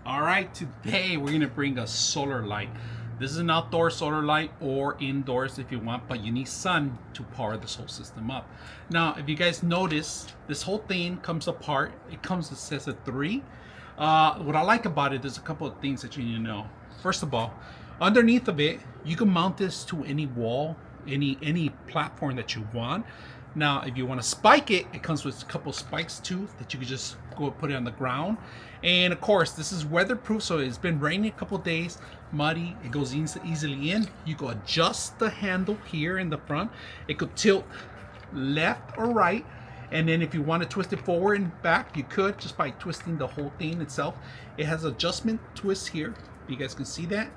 All right, today we're gonna bring a solar light. This is an outdoor solar light or indoors if you want, but you need sun to power this whole system up. Now, if you guys notice, this whole thing comes apart. It comes with sets of three. What I like about it, there's a couple of things that you need to know. First of all, underneath of it, you can mount this to any wall, any platform that you want. Now, if you want to spike it, it comes with a couple spikes too that you can just go put it on the ground. And of course, this is weatherproof, so it's been raining a couple days, muddy. It goes easily in. You can adjust the handle here in the front. It could tilt left or right. And then if you want to twist it forward and back, you could just by twisting the whole thing itself. It has adjustment twist here. You guys can see that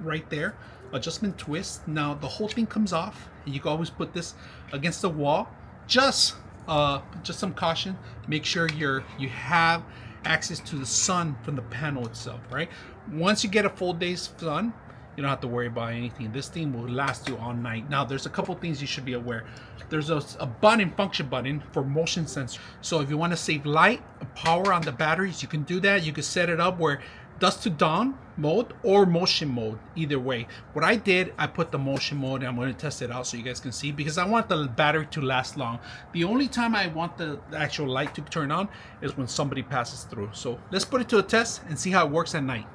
right there. Adjustment twist. Now the whole thing comes off, and you can always put this against the wall. Just some caution. Make sure you have access to the sun from the panel itself, right? Once you get a full day's sun, you don't have to worry about anything. This thing will last you all night. Now, there's a couple things you should be aware. There's a button, function button for motion sensor. So if you want to save light, power on the batteries, you can do that. You can set it up where dusk to dawn mode or motion mode, either way. What I did, I put the motion mode, and I'm going to test it out so you guys can see, because I want the battery to last long. The only time I want the actual light to turn on is when somebody passes through. So let's put it to a test and see how it works at night.